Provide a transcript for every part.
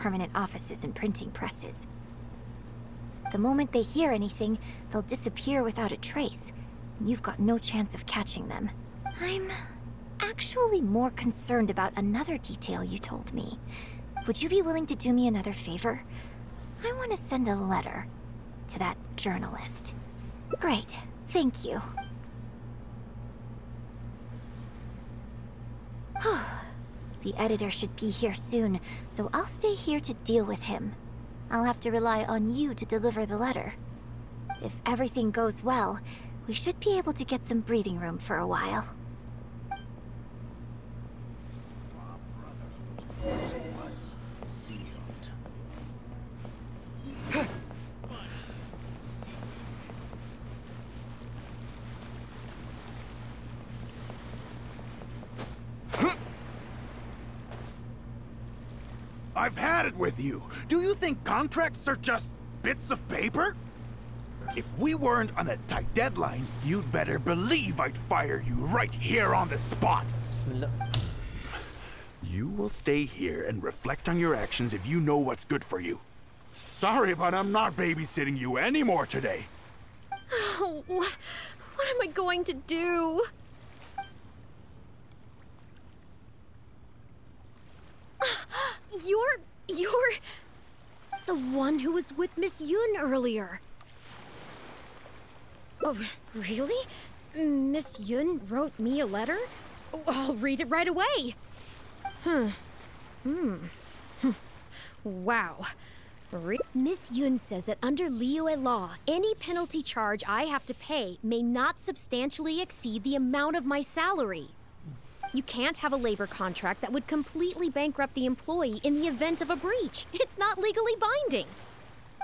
permanent offices and printing presses. The moment they hear anything, they'll disappear without a trace, and you've got no chance of catching them. I'm actually more concerned about another detail you told me. Would you be willing to do me another favor? I want to send a letter to that journalist. Great, thank you. The editor should be here soon, so I'll stay here to deal with him. I'll have to rely on you to deliver the letter. If everything goes well, we should be able to get some breathing room for a while. I've had it with you. Do you think contracts are just bits of paper? If we weren't on a tight deadline, you'd better believe I'd fire you right here on the spot. Bismillah. You will stay here and reflect on your actions if you know what's good for you. Sorry, but I'm not babysitting you anymore today. Oh, what am I going to do? You're the one who was with Miss Yun earlier. Oh, really? Miss Yun wrote me a letter? I'll read it right away. Wow. Miss Yun says that under Liyue law, any penalty charge I have to pay may not substantially exceed the amount of my salary. You can't have a labor contract that would completely bankrupt the employee in the event of a breach. It's not legally binding.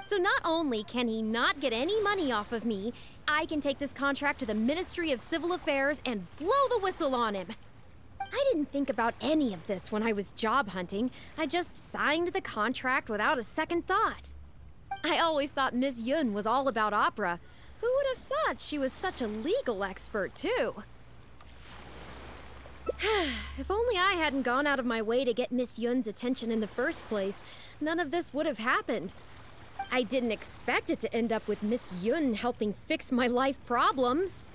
So not only can he not get any money off of me, I can take this contract to the Ministry of Civil Affairs and blow the whistle on him. I didn't think about any of this when I was job hunting. I just signed the contract without a second thought. I always thought Miss Yun was all about opera. Who would have thought she was such a legal expert, too? If only I hadn't gone out of my way to get Miss Yun's attention in the first place, none of this would have happened. I didn't expect it to end up with Miss Yun helping fix my life problems.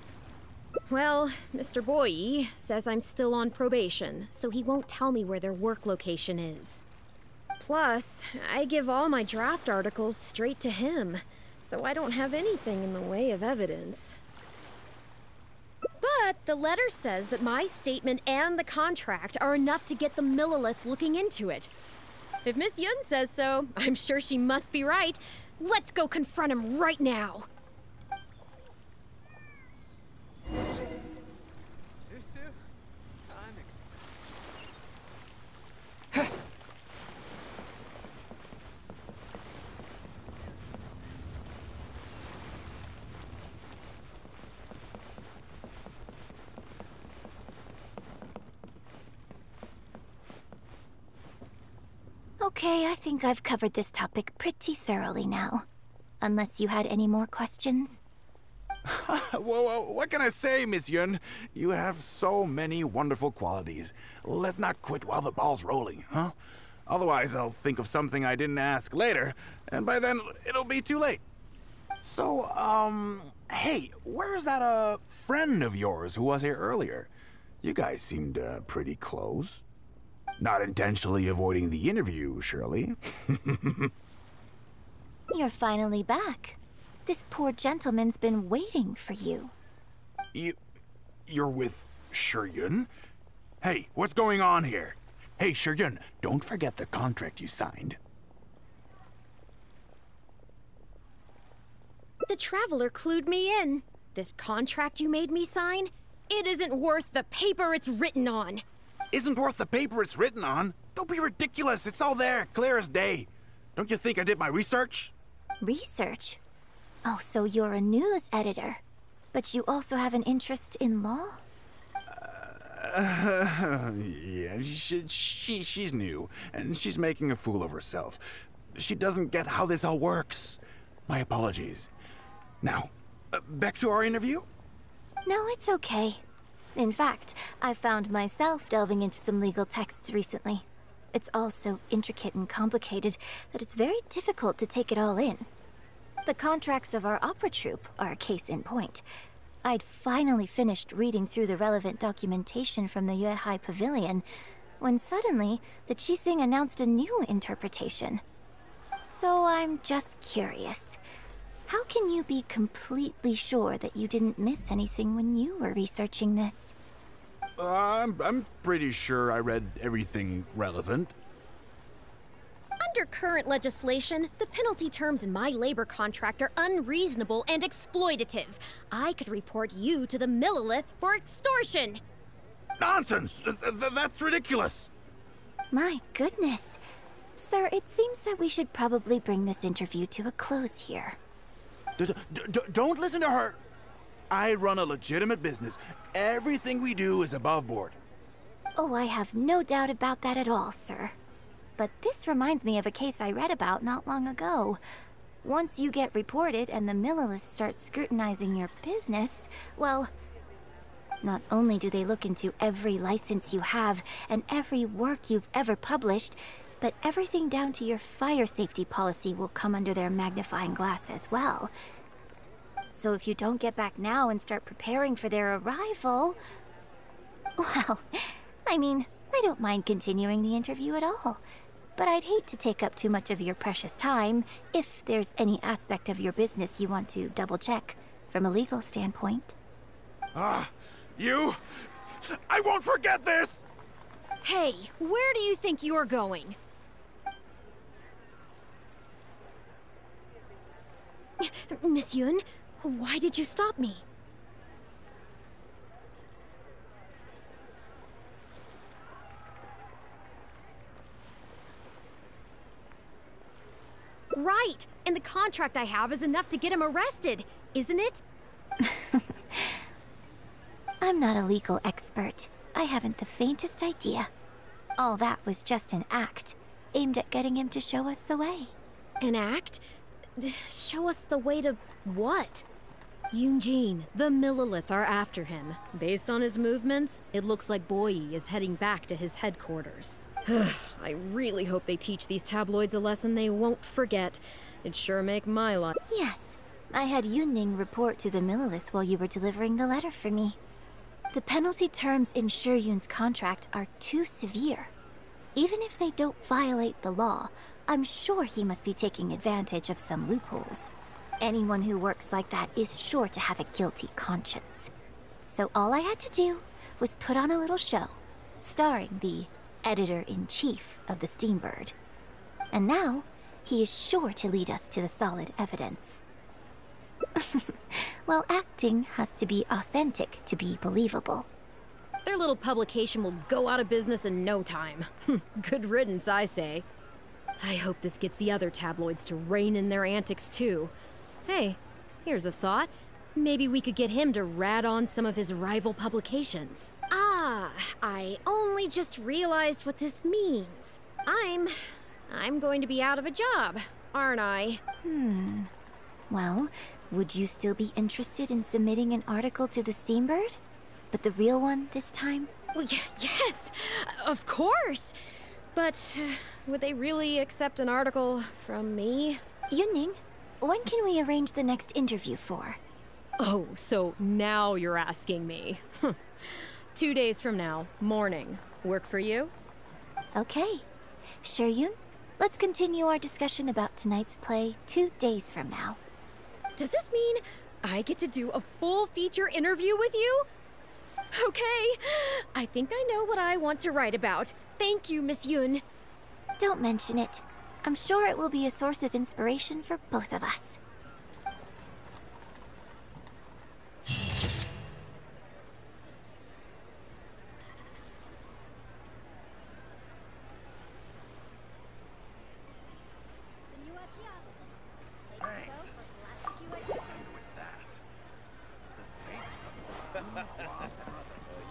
Well, Mr. Boyi says I'm still on probation, so he won't tell me where their work location is. Plus, I give all my draft articles straight to him, so I don't have anything in the way of evidence. But the letter says that my statement and the contract are enough to get the Millilith looking into it. If Miss Yun says so, I'm sure she must be right. Let's go confront him right now. Susu, I'm exhausted. Okay, I think I've covered this topic pretty thoroughly now. Unless you had any more questions? Well, what can I say, Miss Yun? You have so many wonderful qualities. Let's not quit while the ball's rolling, huh? Otherwise, I'll think of something I didn't ask later, and by then, it'll be too late. So, hey, where's that, friend of yours who was here earlier? You guys seemed, pretty close. Not intentionally avoiding the interview, surely. You're finally back. This poor gentleman's been waiting for you. You're with Shiryun? Hey, what's going on here? Hey, Shiryun, don't forget the contract you signed. The Traveler clued me in. This contract you made me sign, it isn't worth the paper it's written on. Isn't worth the paper it's written on? Don't be ridiculous. It's all there, clear as day. Don't you think I did my research? Research? Oh, so you're a news editor. But you also have an interest in law? Yeah, she's new, and she's making a fool of herself. She doesn't get how this all works. My apologies. Now, back to our interview? No, it's okay. In fact, I found myself delving into some legal texts recently. It's all so intricate and complicated that it's very difficult to take it all in. The contracts of our opera troupe are a case in point. I'd finally finished reading through the relevant documentation from the Yuehai Pavilion when suddenly the Qixing announced a new interpretation. So I'm just curious. How can you be completely sure that you didn't miss anything when you were researching this? I'm pretty sure I read everything relevant. Under current legislation, the penalty terms in my labor contract are unreasonable and exploitative. I could report you to the Millilith for extortion. Nonsense! That's ridiculous! My goodness. Sir, it seems that we should probably bring this interview to a close here. Don't listen to her! I run a legitimate business. Everything we do is above board. Oh, I have no doubt about that at all, sir. But this reminds me of a case I read about not long ago. Once you get reported and the Millilith starts scrutinizing your business, well, not only do they look into every license you have and every work you've ever published, but everything down to your fire safety policy will come under their magnifying glass as well. So if you don't get back now and start preparing for their arrival... Well, I mean, I don't mind continuing the interview at all. But I'd hate to take up too much of your precious time if there's any aspect of your business you want to double-check from a legal standpoint. You... I won't forget this! Hey, where do you think you're going? Miss Yun, why did you stop me? Right, and the contract I have is enough to get him arrested, isn't it? I'm not a legal expert. I haven't the faintest idea. All that was just an act, aimed at getting him to show us the way. An act? Show us the way to what? Yunjin, the Millilith are after him. Based on his movements, it looks like Boyi is heading back to his headquarters. I really hope they teach these tabloids a lesson they won't forget. It'd sure make my life. Yes, I had Yunning report to the Millilith while you were delivering the letter for me. The penalty terms in Shuyun's contract are too severe. Even if they don't violate the law, I'm sure he must be taking advantage of some loopholes. Anyone who works like that is sure to have a guilty conscience. So all I had to do was put on a little show, starring the editor-in-chief of the Steambird. And now, he is sure to lead us to the solid evidence. Well, acting has to be authentic to be believable. Their little publication will go out of business in no time. Good riddance, I say. I hope this gets the other tabloids to rein in their antics too. Hey, here's a thought. Maybe we could get him to rat on some of his rival publications. Ah, I only just realized what this means. I'm going to be out of a job, aren't I? Well, would you still be interested in submitting an article to the Steambird? But the real one this time? Well, yes, of course. But would they really accept an article from me? Yunning, when can we arrange the next interview for? Oh, so now you're asking me. 2 days from now, morning. Work for you? Okay. Shuyun, let's continue our discussion about tonight's play 2 days from now. Does this mean I get to do a full feature interview with you? Okay, I think I know what I want to write about. Thank you, Miss Yun. Don't mention it. I'm sure it will be a source of inspiration for both of us.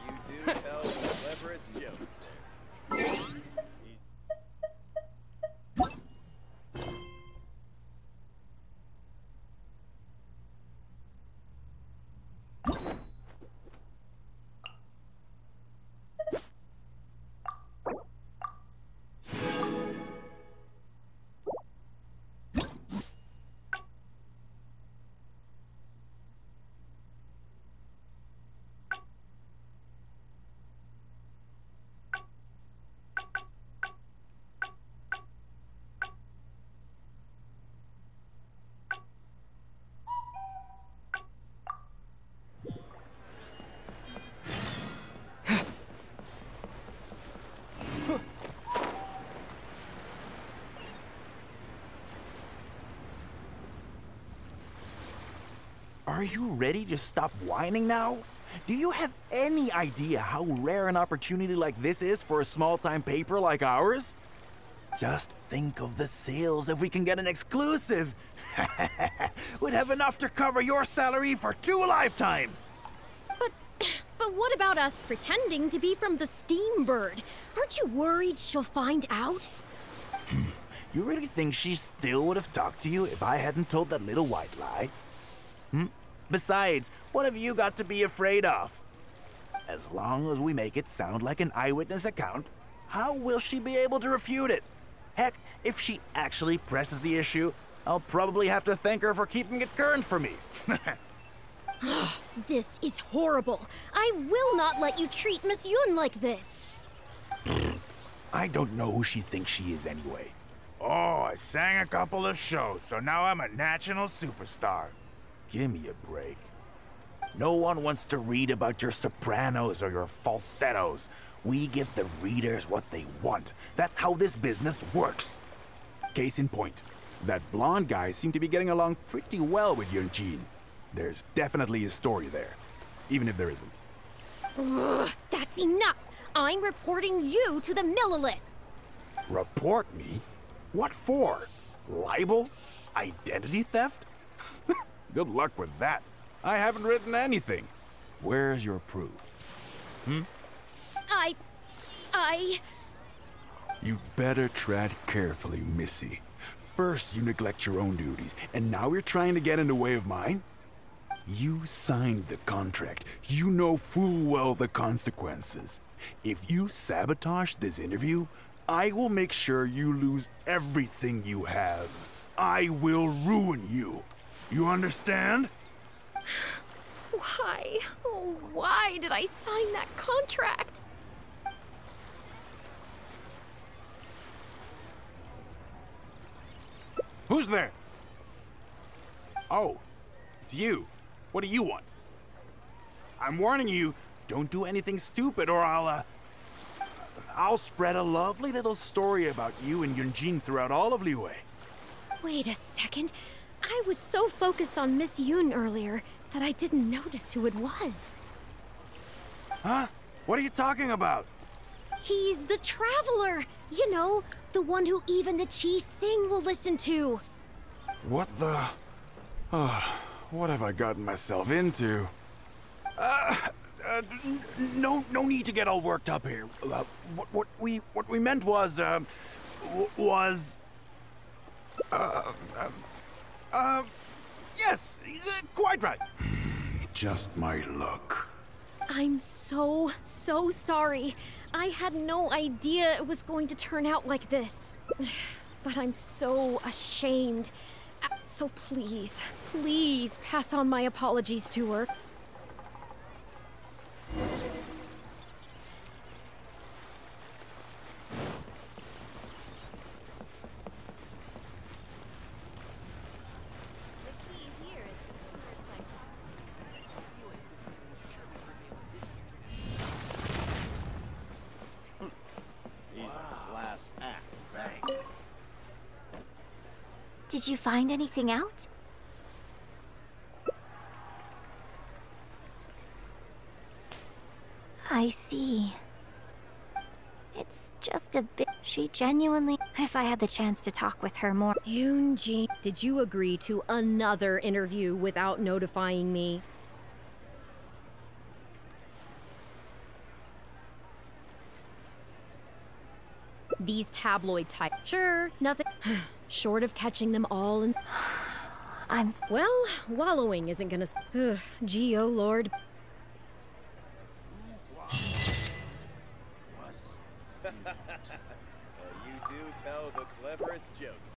You do tell cleverest jokes. Are you ready to stop whining now? Do you have any idea how rare an opportunity like this is for a small-time paper like ours? Just think of the sales if we can get an exclusive. We'd have enough to cover your salary for 2 lifetimes. But what about us pretending to be from the Steambird? Aren't you worried she'll find out? You really think she still would have talked to you if I hadn't told that little white lie? Besides, what have you got to be afraid of? As long as we make it sound like an eyewitness account, how will she be able to refute it? Heck, if she actually presses the issue, I'll probably have to thank her for keeping it current for me. This is horrible. I will not let you treat Miss Yun like this. I don't know who she thinks she is anyway. Oh, I sang a couple of shows, so now I'm a national superstar. Give me a break. No one wants to read about your sopranos or your falsettos. We give the readers what they want. That's how this business works. Case in point, that blonde guy seemed to be getting along pretty well with Genshin. There's definitely a story there, even if there isn't. Ugh, that's enough! I'm reporting you to the Millilith! Report me? What for? Libel? Identity theft? Good luck with that. I haven't written anything. Where's your proof? You'd better tread carefully, Missy. First, you neglect your own duties, and now you're trying to get in the way of mine? You signed the contract. You know full well the consequences. If you sabotage this interview, I will make sure you lose everything you have. I will ruin you. You understand? Why? Oh, why did I sign that contract? Who's there? Oh, it's you. What do you want? I'm warning you, don't do anything stupid or I'll spread a lovely little story about you and Yunjin throughout all of Liyue. Wait a second. I was so focused on Miss Yun earlier that I didn't notice who it was. Huh? What are you talking about? He's the Traveler! You know, the one who even the Chi Sing will listen to. What the... what have I gotten myself into? No need to get all worked up here. What we meant was, yes, quite right. Just my luck. I'm so sorry. I had no idea it was going to turn out like this. But I'm so ashamed. So please pass on my apologies to her. He's a class act, bang. Did you find anything out? I see. It's just a bit... She genuinely... If I had the chance to talk with her more... Yoonji, did you agree to another interview without notifying me? These tabloid types. Sure, nothing. Short of catching them all in... Well, wallowing isn't gonna... Gee, oh Lord. You do tell the cleverest jokes,